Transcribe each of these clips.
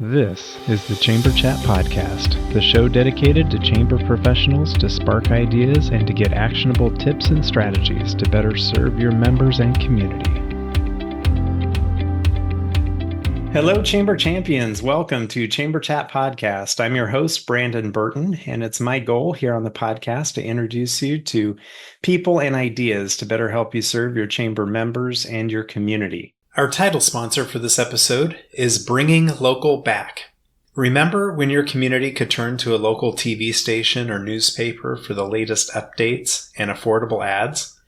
This is the Chamber Chat Podcast, the show dedicated to chamber professionals to spark ideas and to get actionable tips and strategies to better serve your members and community. Hello, Chamber Champions. Welcome to Chamber Chat Podcast. I'm your host, Brandon Burton, and it's my goal here on the podcast to introduce you to people and ideas to better help you serve your chamber members and your community. Our title sponsor for this episode is Bringing Local Back. Remember when your community could turn to a local TV station or newspaper for the latest updates and affordable ads?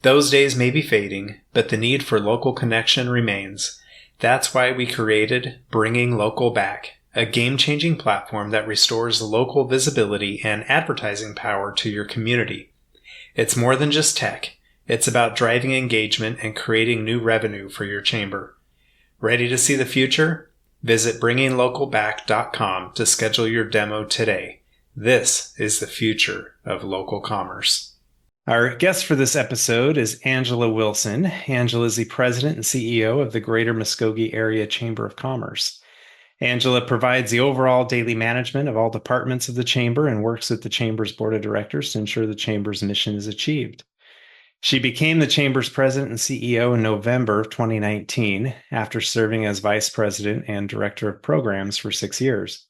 Those days may be fading, but the need for local connection remains. That's why we created Bringing Local Back, a game-changing platform that restores local visibility and advertising power to your community. It's more than just tech. It's about driving engagement and creating new revenue for your chamber. Ready to see the future? Visit bringinglocalback.com to schedule your demo today. This is the future of local commerce. Our guest for this episode is Angela Wilson. Angela is the president and CEO of the Greater Muskogee Area Chamber of Commerce. Angela provides the overall daily management of all departments of the chamber and works with the chamber's board of directors to ensure the chamber's mission is achieved. She became the Chamber's president and CEO in November of 2019 after serving as vice president and director of programs for 6 years.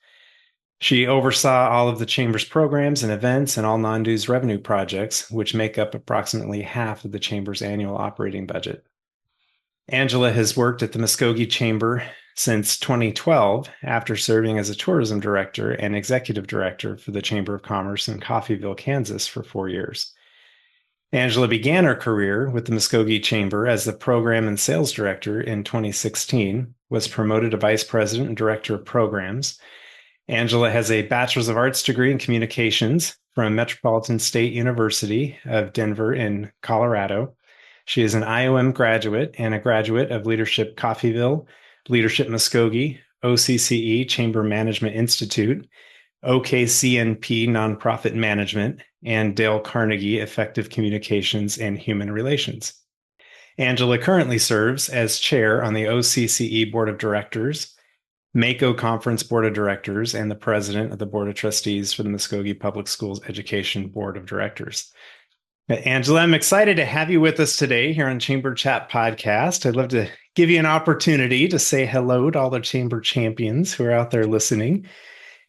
She oversaw all of the Chamber's programs and events and all non-dues revenue projects, which make up approximately half of the Chamber's annual operating budget. Angela has worked at the Muskogee Chamber since 2012 after serving as a tourism director and executive director for the Chamber of Commerce in Coffeyville, Kansas for 4 years. Angela began her career with the Muskogee Chamber as the program and sales director in 2016, was promoted to vice president and director of programs. Angela has a Bachelor's of Arts degree in communications from Metropolitan State University of Denver in Colorado. She is an IOM graduate and a graduate of Leadership Coffeyville, Leadership Muskogee, OCCE Chamber Management Institute, OKCNP Nonprofit Management, and Dale Carnegie Effective Communications and Human Relations. Angela currently serves as chair on the OCCE Board of Directors, MACO Conference Board of Directors, and the president of the Board of Trustees for the Muskogee Public Schools Education Board of Directors. Angela, I'm excited to have you with us today here on Chamber Chat Podcast. I'd love to give you an opportunity to say hello to all the Chamber champions who are out there listening,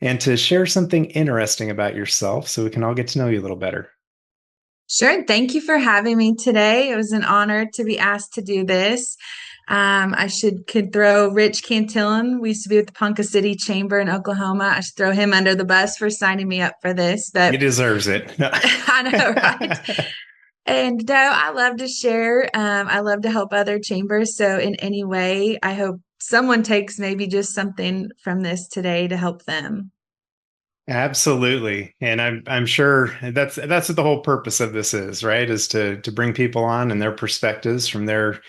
and to share something interesting about yourself so we can all get to know you a little better. Sure. Thank you for having me today. It was an honor to be asked to do this. I could throw Rich Cantillon. We used to be with the Ponca City Chamber in Oklahoma. I should throw him under the bus for signing me up for this. But he deserves it. No. I know, right? And no, I love to share. I love to help other chambers. So in any way, I hope someone takes maybe just something from this today to help them. Absolutely. And I'm sure that's what the whole purpose of this is, right? Is to bring people on and their perspectives from their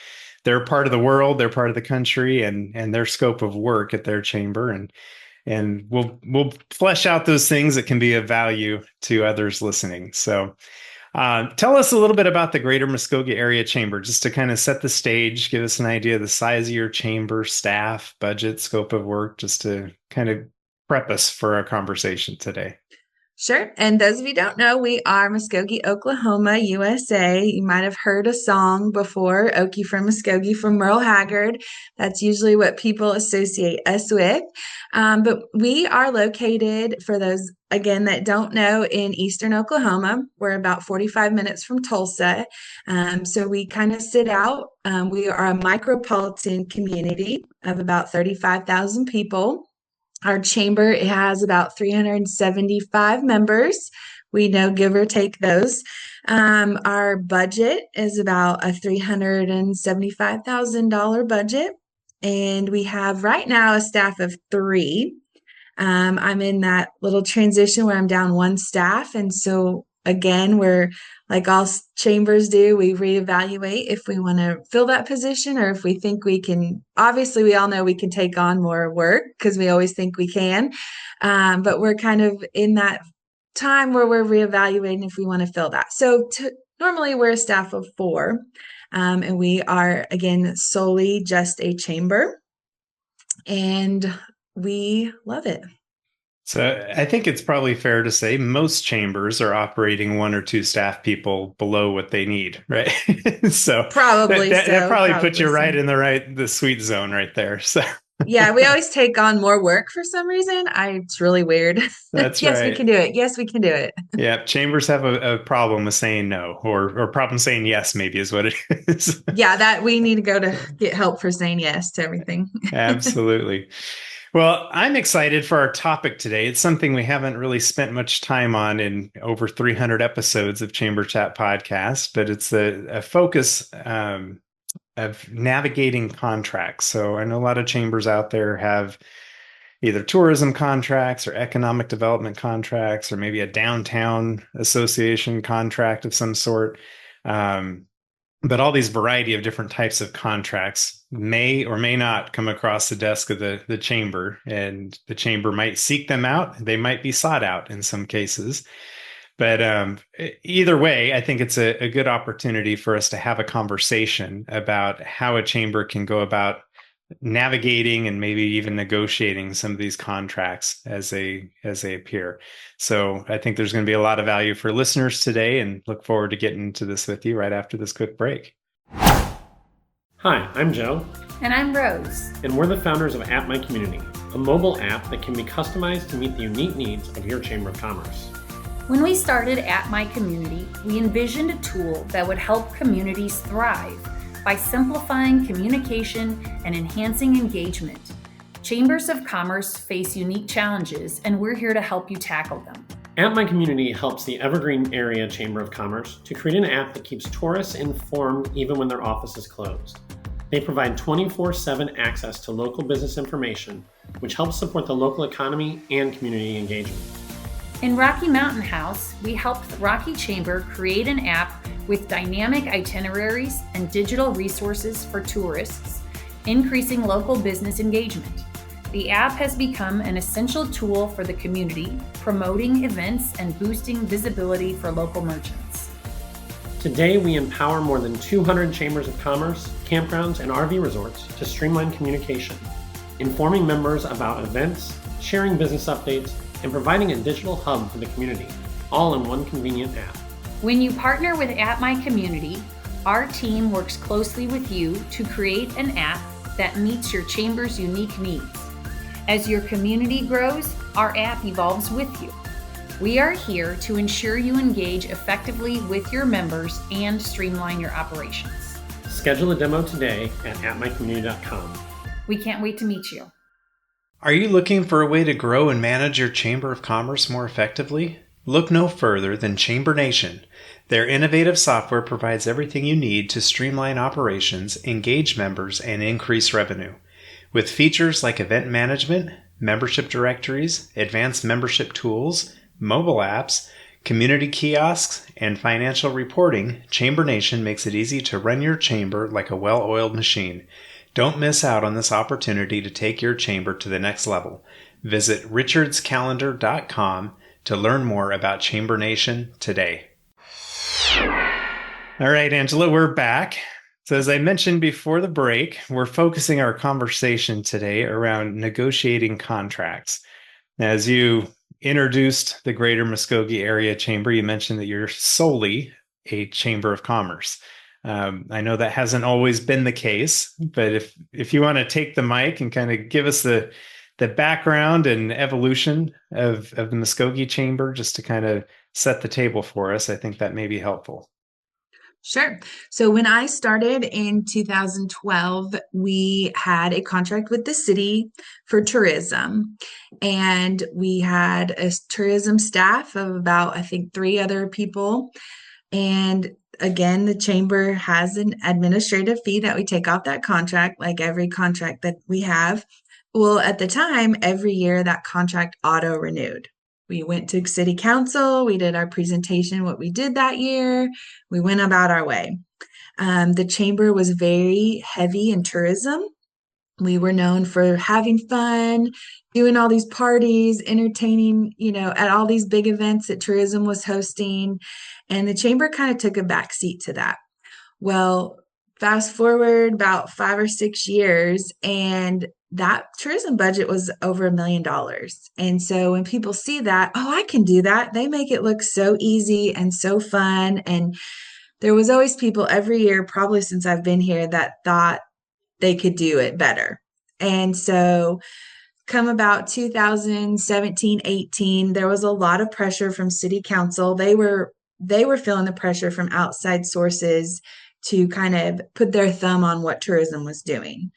part of the world, their part of the country, and their scope of work at their chamber. And we'll flesh out those things that can be of value to others listening. So tell us a little bit about the Greater Muskogee Area Chamber, just to kind of set the stage, give us an idea of the size of your chamber, staff, budget, scope of work, just to kind of prep us for our conversation today. Sure. And those of you who don't know, we are Muskogee, Oklahoma, USA. You might have heard a song before, Okie from Muskogee from Merle Haggard. That's usually what people associate us with. But we are located, for those, again, that don't know, in eastern Oklahoma. We're about 45 minutes from Tulsa. So we kind of sit out. We are a micropolitan community of about 35,000 people. Our chamber has about 375 members. We know, give or take those. Our budget is about a $375,000 budget. And we have right now a staff of 3. I'm in that little transition where I'm down 1 staff. And so again, we're like all chambers do, we reevaluate if we want to fill that position or if we think we can. Obviously, we all know we can take on more work because we always think we can. But we're kind of in that time where we're reevaluating if we want to fill that. So normally we're a staff of 4, and we are, again, solely just a chamber. And we love it. So I think it's probably fair to say most chambers are operating one or two staff people below what they need, right? So that, Probably that that so, probably puts probably you so. right in the sweet zone right there. So Yeah, we always take on more work for some reason. It's really weird. that's Yes, we can right. do it. Yes, we can do it. Yeah, chambers have a problem with saying no, or problem saying yes, maybe is what it is. Yeah, that we need to go to get help for saying yes to everything. Absolutely. Well, I'm excited for our topic today. It's something we haven't really spent much time on in over 300 episodes of Chamber Chat Podcast, but it's a focus of navigating contracts. So I know a lot of chambers out there have either tourism contracts or economic development contracts, or maybe a downtown association contract of some sort. Um, but all these variety of different types of contracts may or may not come across the desk of the chamber, and the chamber might seek them out. They might be sought out in some cases. But either way, I think it's a good opportunity for us to have a conversation about how a chamber can go about navigating and maybe even negotiating some of these contracts as they appear. So I think there's going to be a lot of value for listeners today, and look forward to getting into this with you right after this quick break. Hi, I'm Joe. And I'm Rose. And we're the founders of App My Community, a mobile app that can be customized to meet the unique needs of your Chamber of Commerce. When we started App My Community, we envisioned a tool that would help communities thrive by simplifying communication and enhancing engagement. Chambers of Commerce face unique challenges, and we're here to help you tackle them. App My Community helps the Evergreen Area Chamber of Commerce to create an app that keeps tourists informed even when their office is closed. They provide 24/7 access to local business information, which helps support the local economy and community engagement. In Rocky Mountain House, we helped the Rocky Chamber create an app with dynamic itineraries and digital resources for tourists, increasing local business engagement. The app has become an essential tool for the community, promoting events and boosting visibility for local merchants. Today, we empower more than 200 chambers of commerce, campgrounds, and RV resorts to streamline communication, informing members about events, sharing business updates, and providing a digital hub for the community, all in one convenient app. When you partner with App My Community, our team works closely with you to create an app that meets your chamber's unique needs. As your community grows, our app evolves with you. We are here to ensure you engage effectively with your members and streamline your operations. Schedule a demo today at appmycommunity.com. We can't wait to meet you. Are you looking for a way to grow and manage your Chamber of Commerce more effectively? Look no further than Chamber Nation. Their innovative software provides everything you need to streamline operations, engage members, and increase revenue. With features like event management, membership directories, advanced membership tools, mobile apps, community kiosks, and financial reporting, Chamber Nation makes it easy to run your chamber like a well-oiled machine. Don't miss out on this opportunity to take your chamber to the next level. Visit richardscalendar.com to learn more about Chamber Nation today. All right, Angela, we're back. So as I mentioned before the break, we're focusing our conversation today around negotiating contracts. As you introduced the Greater Muskogee Area Chamber, you mentioned that you're solely a Chamber of Commerce. I know that hasn't always been the case, but if you want to take the mic and kind of give us the background and evolution of the Muskogee Chamber, just to kind of set the table for us, I think that may be helpful. Sure. So when I started in 2012, we had a contract with the city for tourism, and we had a tourism staff of about, I think, 3 other people. And again, the chamber has an administrative fee that we take off that contract, like every contract that we have. Well, at the time, every year that contract auto renewed. We went to city council, we did our presentation, what we did that year, we went about our way. The chamber was very heavy in tourism. We were known for having fun, doing all these parties, entertaining, at all these big events that tourism was hosting. And the chamber kind of took a backseat to that. Well, fast forward about 5 or 6 years, and that tourism budget was over $1 million. And so when people see that, oh, I can do that, they make it look so easy and so fun. And there was always people every year, probably since I've been here, that thought they could do it better. And so come about 2017, 18, there was a lot of pressure from city council. They were feeling the pressure from outside sources to kind of put their thumb on what tourism was doing.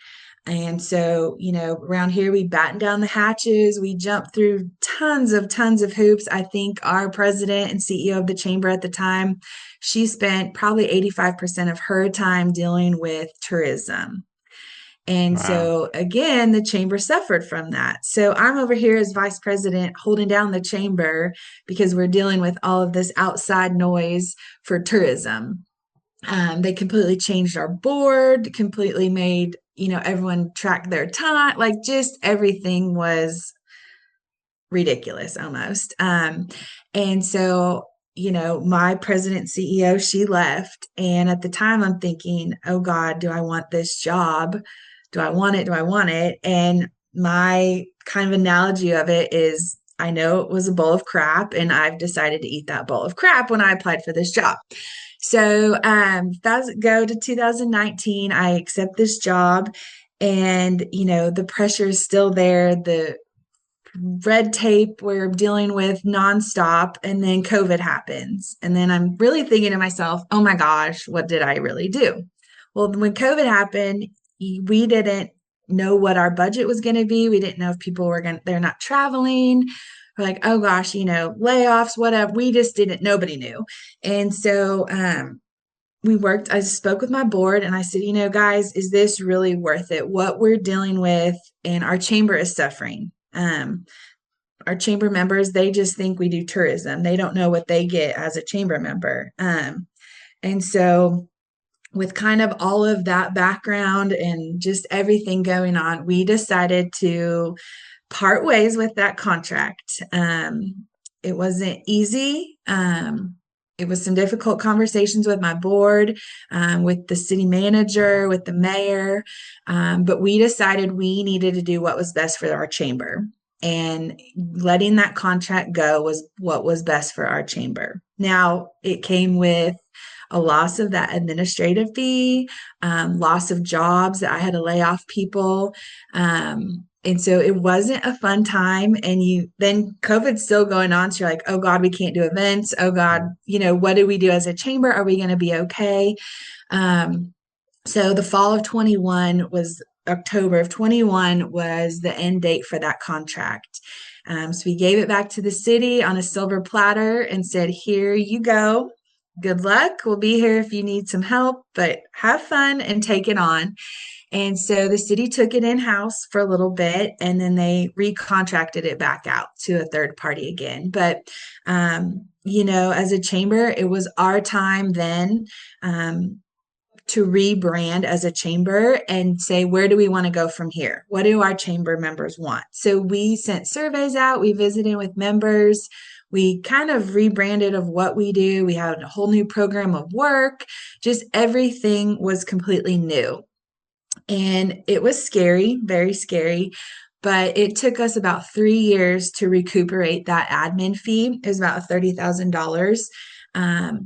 And so, around here, we battened down the hatches. We jumped through tons of hoops. I think our president and CEO of the chamber at the time, she spent probably 85% of her time dealing with tourism. And Wow. so again, the chamber suffered from that. So I'm over here as vice president holding down the chamber because we're dealing with all of this outside noise for tourism. They completely changed our board, completely made, everyone track their time. Like just everything was ridiculous almost. And so, my president CEO, she left. And at the time I'm thinking, oh God, do I want this job? Do I want it? Do I want it? And my kind of analogy of it is I know it was a bowl of crap and I've decided to eat that bowl of crap when I applied for this job. So go to 2019, I accept this job and, the pressure is still there. The red tape we're dealing with nonstop. And then COVID happens. And then I'm really thinking to myself, oh my gosh, what did I really do? Well, when COVID happened, we didn't know what our budget was going to be. We didn't know if people they're not traveling. We're like, oh gosh, layoffs, whatever. We just didn't, nobody knew. And so, I spoke with my board and I said, guys, is this really worth it? What we're dealing with and our chamber is suffering. Our chamber members, they just think we do tourism. They don't know what they get as a chamber member. And so with kind of all of that background and just everything going on, we decided to part ways with that contract. It wasn't easy. It was some difficult conversations with my board, with the city manager, with the mayor. But we decided we needed to do what was best for our chamber. And letting that contract go was what was best for our chamber. Now, it came with a loss of that administrative fee, loss of jobs that I had to lay off people. And so it wasn't a fun time. And then COVID's still going on. So you're like, oh God, we can't do events. Oh God, what do we do as a chamber? Are we going to be okay? So the fall of 21 was October of 21 was the end date for that contract. So we gave it back to the city on a silver platter and said, here you go. Good luck. We'll be here if you need some help, but have fun and take it on. And so the city took it in-house for a little bit, and then they recontracted it back out to a third party again. But, as a chamber, it was our time then to rebrand as a chamber and say, where do we want to go from here? What do our chamber members want? So we sent surveys out. We visited with members. We kind of rebranded of what we do. We had a whole new program of work. Just everything was completely new. And it was scary, very scary. But it took us about 3 years to recuperate that admin fee. It was about $30,000.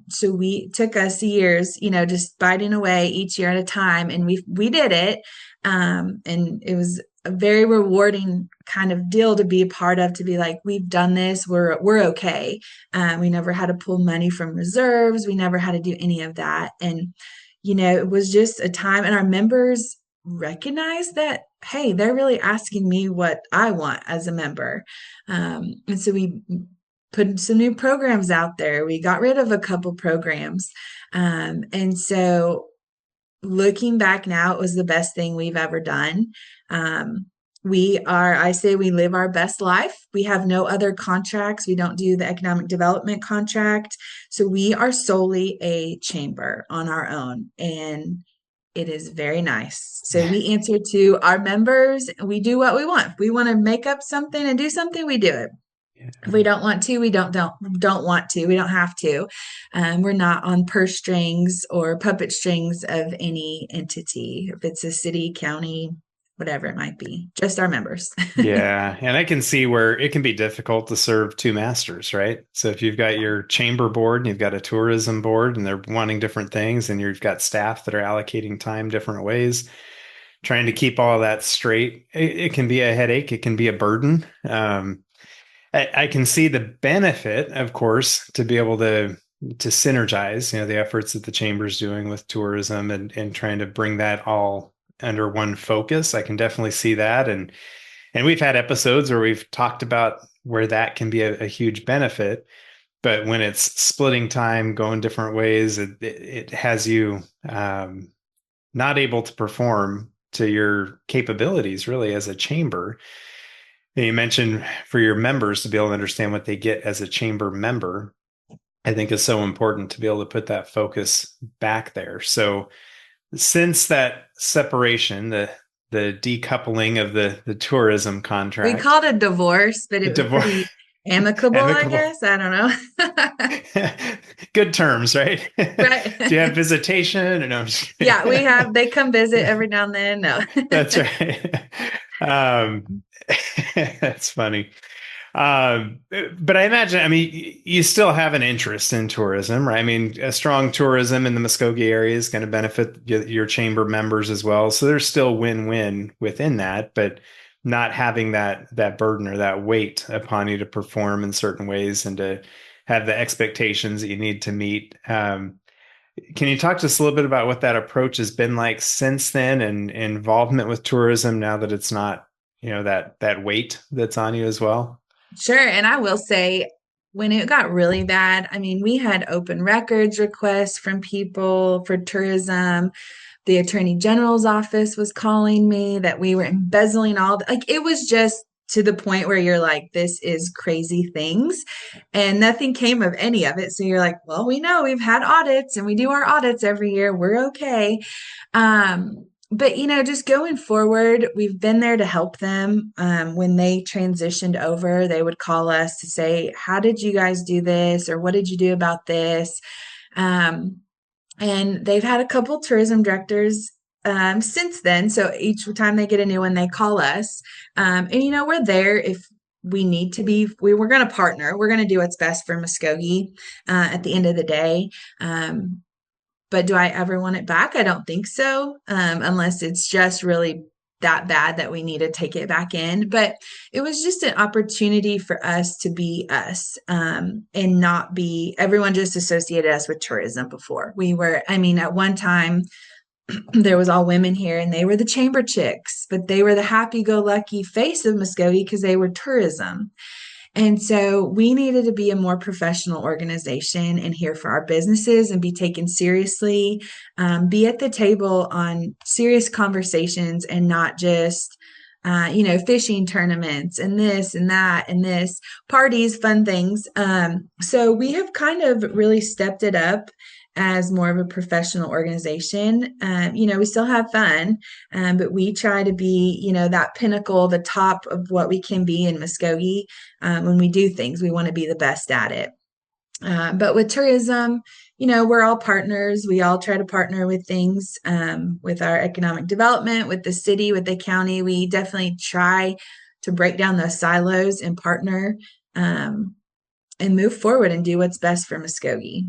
So we took us years, just biting away each year at a time. And we did it. And it was a very rewarding kind of deal to be a part of, to be like, we've done this, we're okay. We never had to pull money from reserves. We never had to do any of that. And, it was just a time, and our members recognized that, hey, they're really asking me what I want as a member. And so we put some new programs out there. We got rid of a couple programs. And so looking back now, it was the best thing we've ever done. I say we live our best life. We have no other contracts. We don't do the economic development contract. So we are solely a chamber on our own. And it is very nice. So we answer to our members. We do what we want. If we want to make up something and do something, we do it. Yeah. If we don't want to, we don't want to. We don't have to. We're not on purse strings or puppet strings of any entity. If it's a city, county, whatever it might be, just our members. Yeah. And I can see where it can be difficult to serve two masters, right? So if you've got your chamber board and you've got a tourism board and they're wanting different things and you've got staff that are allocating time different ways, trying to keep all of that straight, it can be a headache. It can be a burden. I can see the benefit, of course, to be able to synergize, the efforts that the chamber's doing with tourism and trying to bring that all under one focus. I can definitely see that. And we've had episodes where we've talked about where that can be a huge benefit. But when it's splitting time, going different ways, it has you not able to perform to your capabilities really as a chamber. And you mentioned for your members to be able to understand what they get as a chamber member, I think is so important to be able to put that focus back there. So since that separation, the decoupling of the tourism contract, We called it divorce, but it was pretty amicable, I guess. I don't know. Good terms, right? Right. Do you have visitation? Or no, Yeah, they come visit every now and then. No. That's right. That's funny. But I imagine, you still have an interest in tourism, right? I mean, a strong tourism in the Muskogee area is going to benefit your chamber members as well. So there's still win-win within that, but not having that burden or that weight upon you to perform in certain ways and to have the expectations that you need to meet. Can you talk to us a little bit about what that approach has been like since then and involvement with tourism now that it's not, that weight that's on you as well? Sure. And I will say, when it got really bad, we had open records requests from people for tourism. The Attorney General's office was calling me that we were embezzling it was just to the point where you're like, this is crazy things. And nothing came of any of it. So you're like, well, we know we've had audits and we do our audits every year. We're okay. But, just going forward, we've been there to help them. When they transitioned over, they would call us to say, how did you guys do this? Or what did you do about this? And they've had a couple tourism directors since then. So each time they get a new one, they call us. And, we're there if we need to be. We're going to partner. We're going to do what's best for Muskogee at the end of the day. But do I ever want it back? I don't think so, unless it's just really that bad that we need to take it back in. But it was just an opportunity for us to be us, and not be, everyone just associated us with tourism before. We were, at one time, there was all women here and they were the chamber chicks, but they were the happy-go-lucky face of Muskogee because they were tourism. And so we needed to be a more professional organization and here for our businesses and be taken seriously, be at the table on serious conversations and not just, fishing tournaments and this and that and this, parties, fun things. So we have kind of really stepped it up as more of a professional organization. We still have fun, but we try to be, that pinnacle, the top of what we can be in Muskogee. When we do things, we want to be the best at it. But with tourism, we're all partners. We all try to partner with things, with our economic development, with the city, with the county. We definitely try to break down those silos and partner, and move forward and do what's best for Muskogee.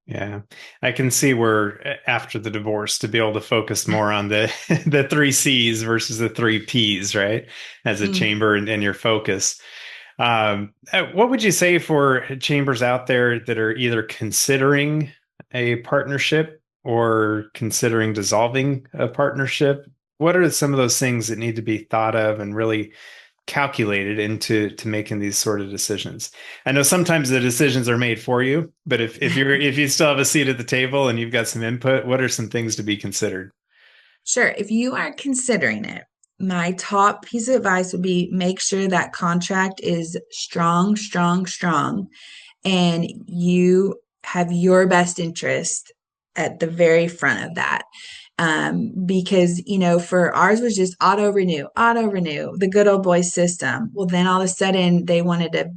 Yeah, I can see where after the divorce to be able to focus more on the the 3 C's versus the 3 P's, right? As a chamber and your focus. What would you say for chambers out there that are either considering a partnership or considering dissolving a partnership? What are some of those things that need to be thought of and really calculated into making these sort of decisions? I know sometimes the decisions are made for you, but if you still have a seat at the table and you've got some input, what are some things to be considered? Sure. If you are considering it, my top piece of advice would be make sure that contract is strong, strong, strong, and you have your best interest at the very front of that. Because, for ours was just auto renew, the good old boy system. Well, then all of a sudden they wanted to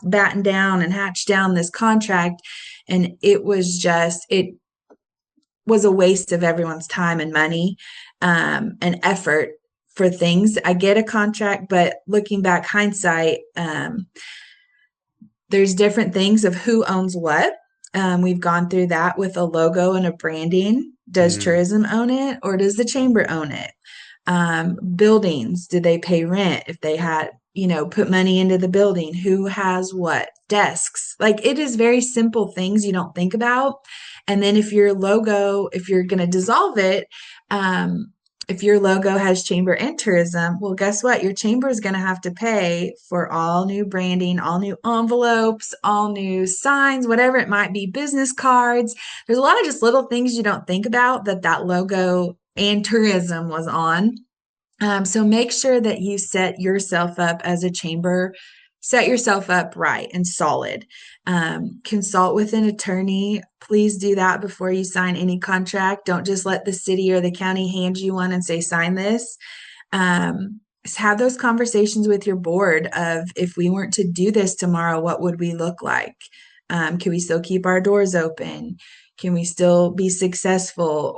batten down and hatch down this contract. And it was a waste of everyone's time and money, and effort for things. I get a contract, but looking back, hindsight, there's different things of who owns what. We've gone through that with a logo and a branding. Does tourism own it, or does the chamber own it? Buildings, do they pay rent? If they had, put money into the building, who has what? Desks. Like, it is very simple things you don't think about. And then if your logo, if you're going to dissolve it, if your logo has chamber and tourism, well, guess what? Your chamber is going to have to pay for all new branding, all new envelopes, all new signs, whatever it might be, business cards. There's a lot of just little things you don't think about that logo and tourism was on. So make sure that you set yourself up as a chamber, set yourself up right and solid. Consult with an attorney. Please do that before you sign any contract. Don't just let the city or the county hand you one and say, sign this. Have those conversations with your board of, if we weren't to do this tomorrow, what would we look like? Can we still keep our doors open? Can we still be successful?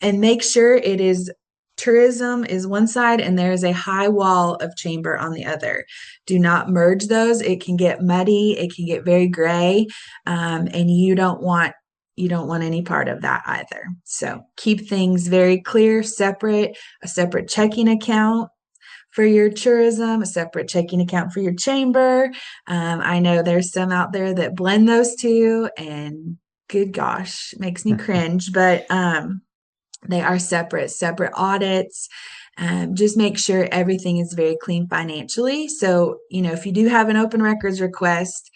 And make sure it is tourism is one side and there is a high wall of chamber on the other. Do not merge those. It can get muddy. It can get very gray. And you don't want any part of that either. So keep things very clear, separate, a separate checking account for your tourism, a separate checking account for your chamber. I know there's some out there that blend those two, and good gosh, makes me cringe, but they are separate audits. Just make sure everything is very clean financially. So, if you do have an open records request,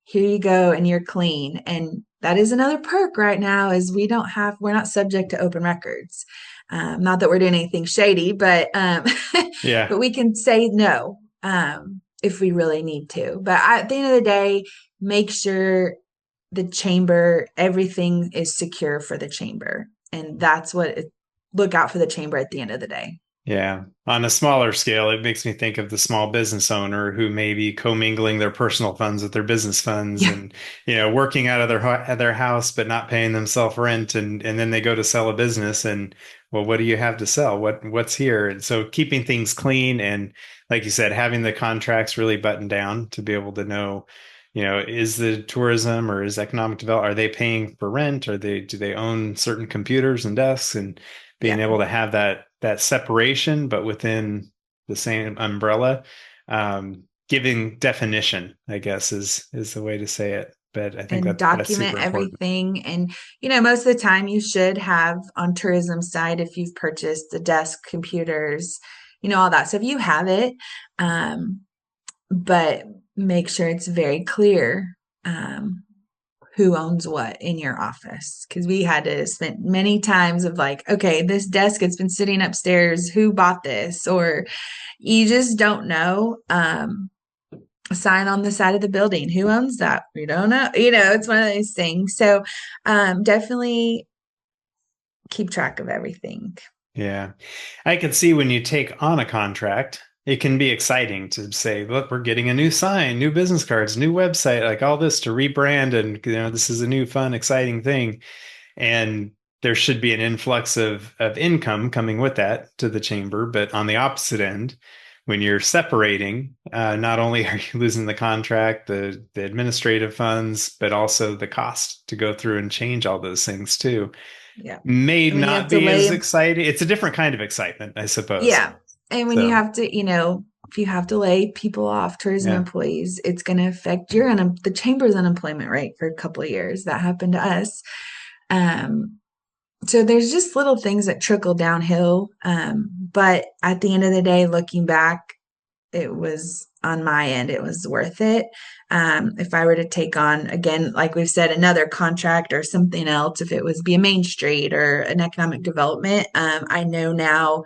here you go, and you're clean. And that is another perk right now, is we're not subject to open records. Not that we're doing anything shady, but yeah, but we can say no if we really need to. But at the end of the day, make sure the chamber, everything is secure for the chamber. And that's look out for the chamber at the end of the day. Yeah. On a smaller scale, it makes me think of the small business owner who may be commingling their personal funds with their business funds, Yeah. and, working out of their house, but not paying themselves rent. And then they go to sell a business, and, well, what do you have to sell? What's here? And so keeping things clean, and, like you said, having the contracts really buttoned down to be able to know, is the tourism or is economic development, are they paying for rent? Do they own certain computers and desks, and being able to have that separation, but within the same umbrella, giving definition, I guess, is the way to say it. But I think And that's document super important. everything. And, most of the time you should have on tourism side, if you've purchased the desk, computers, all that stuff, you have it. But make sure it's very clear who owns what in your office, because we had to spend many times of like, okay, this desk, it's been sitting upstairs, who bought this? Or you just don't know. A sign on the side of the building, who owns that? We don't know. It's one of those things. So definitely keep track of everything. Yeah. I can see when you take on a contract, it can be exciting to say, look, we're getting a new sign, new business cards, new website, like all this to rebrand. And, this is a new, fun, exciting thing. And there should be an influx of income coming with that to the chamber. But on the opposite end, when you're separating, not only are you losing the contract, the administrative funds, but also the cost to go through and change all those things too. Yeah. May not be as exciting. It's a different kind of excitement, I suppose. Yeah. And when you have to, if you have to lay people off, tourism employees, it's going to affect the chamber's unemployment rate for a couple of years. That happened to us. So there's just little things that trickle downhill. But at the end of the day, looking back, it was on my end, it was worth it. If I were to take on, again, like we've said, another contract or something else, if it was be a Main Street or an economic development, I know now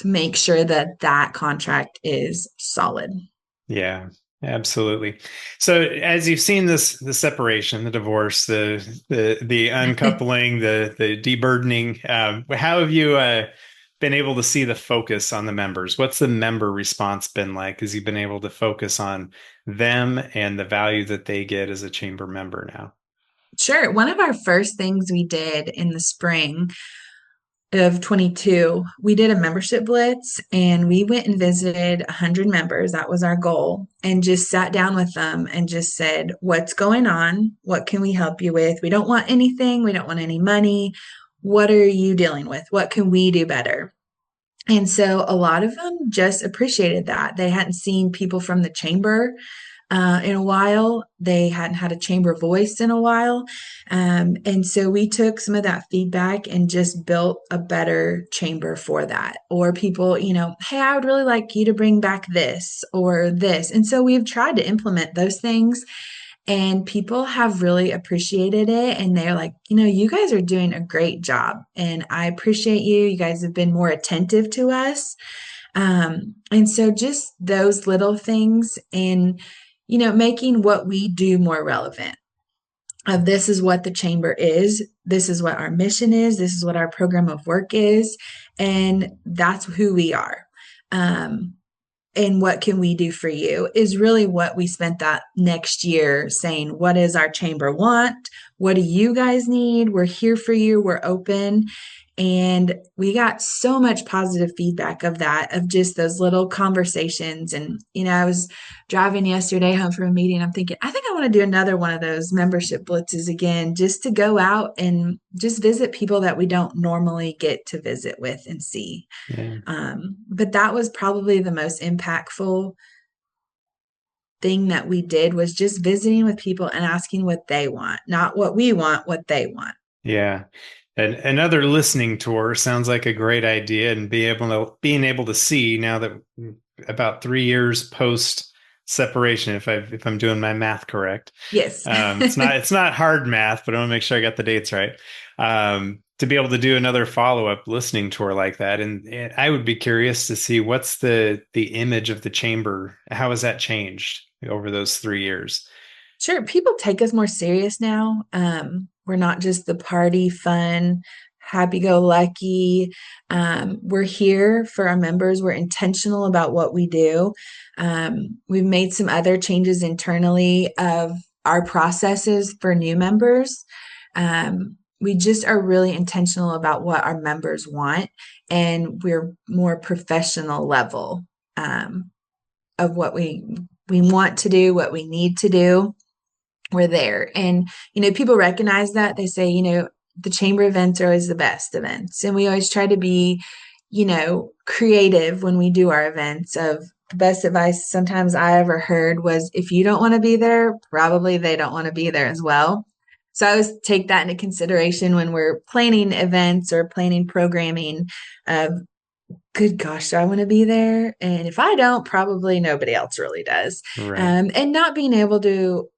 to make sure that contract is solid. Yeah, absolutely. So as you've seen the separation, the divorce, the uncoupling, the deburdening, how have you been able to see the focus on the members? What's the member response been like? Has you been able to focus on them and the value that they get as a chamber member? member now? Sure. One of our first things we did in the spring of 22, we did a membership blitz and we went and visited 100 members. That was our goal, and just sat down with them and just said, what's going on? What can we help you with? We don't want anything. We don't want any money. What are you dealing with? What can we do better? And so a lot of them just appreciated that. They hadn't seen people from the chamber in a while. They hadn't had a chamber voice in a while. And so we took some of that feedback and just built a better chamber for that. Or people, hey, I would really like you to bring back this or this. And so we've tried to implement those things. And people have really appreciated it. And they're like, you guys are doing a great job. And I appreciate you. You guys have been more attentive to us. And so just those little things and, making what we do more relevant. Of this is what the chamber is. This is what our mission is. This is what our program of work is. And that's who we are. And what can we do for you is really what we spent that next year saying. What does our chamber want? What do you guys need? We're here for you. We're open. And we got so much positive feedback of that, of just those little conversations. And, I was driving yesterday home from a meeting. I'm thinking, I think I want to do another one of those membership blitzes again, just to go out and just visit people that we don't normally get to visit with and see. Yeah. But that was probably the most impactful thing that we did, was just visiting with people and asking what they want, not what we want, what they want. Yeah. And another listening tour sounds like a great idea, and being able to see now that about 3 years post separation, if I'm doing my math correct. Yes. It's not hard math, but I want to make sure I got the dates right. To be able to do another follow-up listening tour like that. And I would be curious to see what's the image of the chamber. How has that changed over those 3 years? Sure. People take us more serious now. We're not just the party, fun, happy-go-lucky. We're here for our members. We're intentional about what we do. We've made some other changes internally of our processes for new members. We just are really intentional about what our members want, and we're more professional level of what we want to do, what we need to do. We're there. And, people recognize that. They say, the chamber events are always the best events. And we always try to be, creative when we do our events. Of the best advice sometimes I ever heard was, if you don't want to be there, probably they don't want to be there as well. So I always take that into consideration when we're planning events or planning programming. Good gosh, do I want to be there? And if I don't, probably nobody else really does. Right. And not being able to,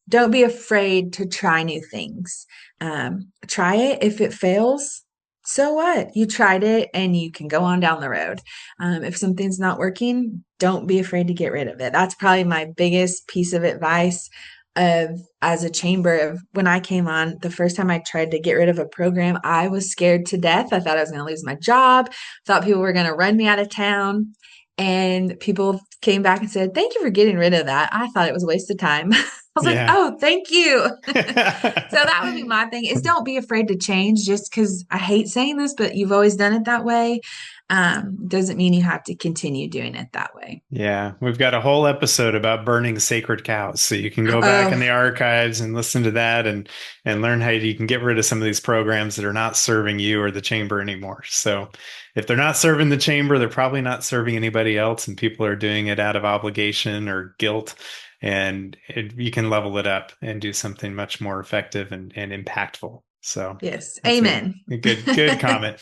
don't be afraid to try new things. Try it. If it fails, so what? You tried it and you can go on down the road. If something's not working, don't be afraid to get rid of it. That's probably my biggest piece of advice as a chamber. Of when I came on, the first time I tried to get rid of a program, I was scared to death. I thought I was going to lose my job. Thought people were going to run me out of town. And people came back and said, thank you for getting rid of that. I thought it was a waste of time. I was like, oh, thank you. So that would be my thing, is don't be afraid to change. Just because I hate saying this, but you've always done it that way, doesn't mean you have to continue doing it that way. Yeah, we've got a whole episode about burning sacred cows, so you can go back in the archives and listen to that and learn how you can get rid of some of these programs that are not serving you or the chamber anymore. So if they're not serving the chamber, they're probably not serving anybody else, and people are doing it out of obligation or guilt. And you can level it up and do something much more effective and impactful. So yes, amen. A good comment.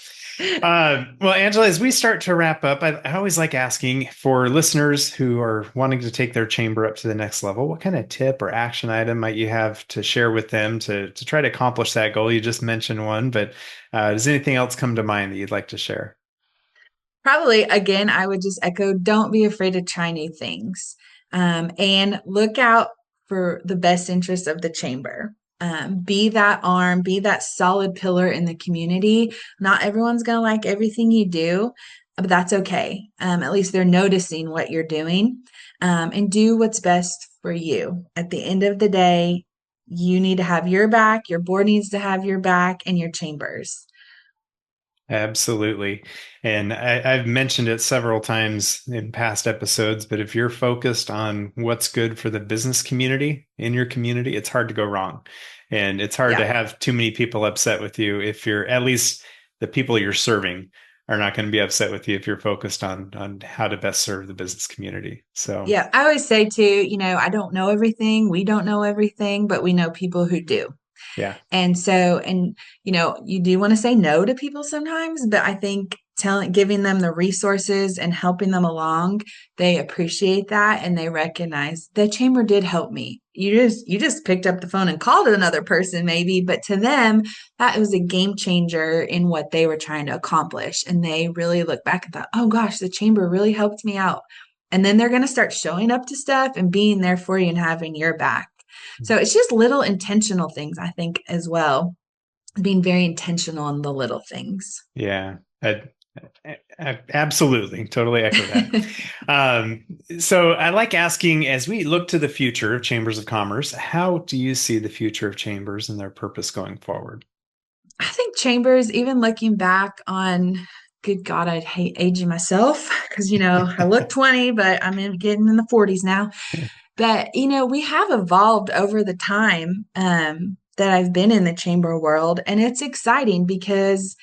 Well, Angela, as we start to wrap up, I always like asking for listeners who are wanting to take their chamber up to the next level, what kind of tip or action item might you have to share with them to try to accomplish that goal? You just mentioned one, but does anything else come to mind that you'd like to share? Probably, again, I would just echo, don't be afraid to try new things, and look out for the best interest of the chamber. Be that arm, be that solid pillar in the community. Not everyone's going to like everything you do, but that's okay. At least they're noticing what you're doing, and do what's best for you. At the end of the day, you need to have your back, your board needs to have your back, and your chambers. Absolutely. And I've mentioned it several times in past episodes, but if you're focused on what's good for the business community in your community, it's hard to go wrong. And it's hard to Yeah. have too many people upset with you if you're at least the people you're serving are not going to be upset with you if you're focused on how to best serve the business community. So Yeah. I always say too, I don't know everything. We don't know everything, but we know people who do. yeah. And so, you do want to say no to people sometimes, but I think giving them the resources and helping them along, they appreciate that and they recognize the chamber did help me. You just picked up the phone and called another person maybe, but to them, that was a game changer in what they were trying to accomplish. And they really look back and thought, oh gosh, the chamber really helped me out. And then they're going to start showing up to stuff and being there for you and having your back. So it's just little intentional things, I think, as well, being very intentional on the little things. Yeah. Absolutely. Totally echo that. So I like asking, as we look to the future of chambers of commerce, how do you see the future of chambers and their purpose going forward? I think chambers, even looking back on, good God, I'd hate aging myself because, I look 20, but I'm getting in the 40s now. But, we have evolved over the time that I've been in the chamber world. And it's exciting because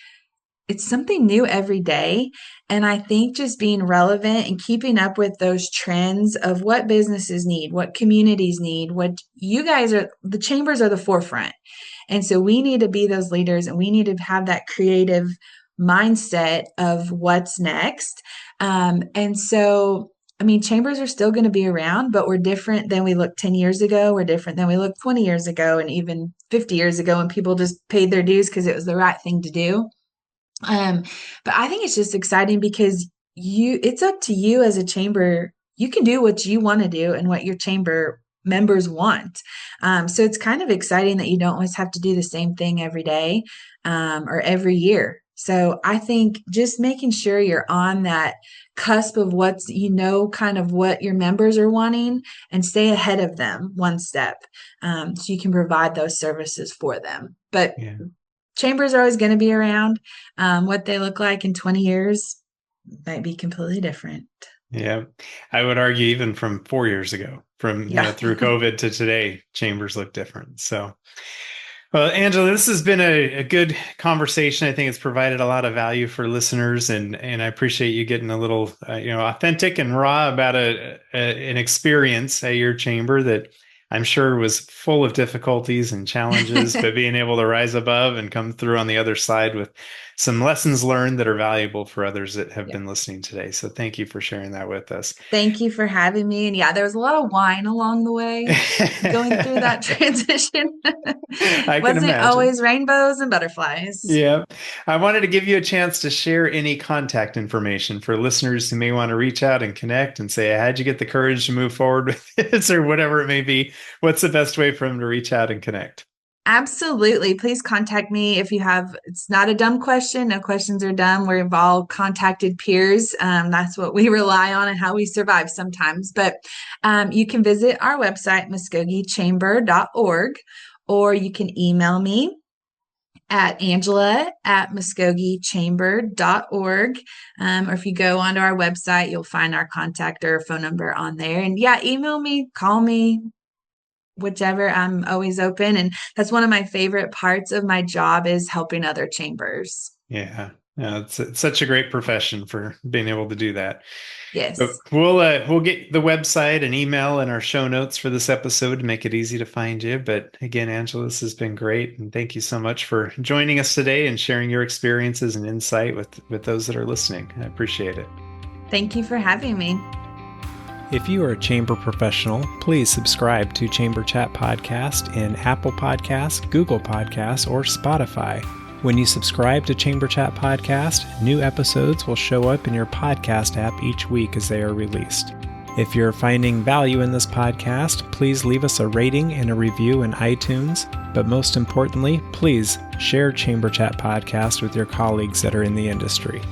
it's something new every day. And I think just being relevant and keeping up with those trends of what businesses need, what communities need, what you guys are, the chambers are the forefront. And so we need to be those leaders and we need to have that creative mindset of what's next. And so, chambers are still going to be around, but we're different than we looked 10 years ago. We're different than we looked 20 years ago and even 50 years ago when people just paid their dues because it was the right thing to do. But I think it's just exciting because it's up to you as a chamber. You can do what you want to do and what your chamber members want. So it's kind of exciting that you don't always have to do the same thing every day or every year. So I think just making sure you're on that cusp of what's, kind of what your members are wanting and stay ahead of them one step so you can provide those services for them. But Yeah. chambers are always going to be around. What they look like in 20 years might be completely different. Yeah. I would argue even from 4 years ago, from through COVID to today, chambers look different. So, well, Angela, this has been a good conversation. I think it's provided a lot of value for listeners, and I appreciate you getting a little, authentic and raw about an experience at your chamber that I'm sure was full of difficulties and challenges, but being able to rise above and come through on the other side with some lessons learned that are valuable for others that have been listening today. So thank you for sharing that with us. Thank you for having me. And there was a lot of wine along the way going through that transition. I can Wasn't imagine. always rainbows and butterflies. Yeah. I wanted to give you a chance to share any contact information for listeners who may want to reach out and connect and say, how'd you get the courage to move forward with this or whatever it may be? What's the best way for them to reach out and connect? Absolutely. Please contact me if you have, it's not a dumb question. No questions are dumb. We've all contacted peers. That's what we rely on and how we survive sometimes. But you can visit our website, muskogeechamber.org, or you can email me at angela@muskogeechamber.org. Or if you go onto our website, you'll find our contact or phone number on there. And email me, call me, whichever. I'm always open. And that's one of my favorite parts of my job is helping other chambers. Yeah. It's such a great profession for being able to do that. Yes. But we'll get the website and email in our show notes for this episode to make it easy to find you. But again, Angela, this has been great. And thank you so much for joining us today and sharing your experiences and insight with those that are listening. I appreciate it. Thank you for having me. If you are a chamber professional, please subscribe to Chamber Chat Podcast in Apple Podcasts, Google Podcasts, or Spotify. When you subscribe to Chamber Chat Podcast, new episodes will show up in your podcast app each week as they are released. If you're finding value in this podcast, please leave us a rating and a review in iTunes. But most importantly, please share Chamber Chat Podcast with your colleagues that are in the industry.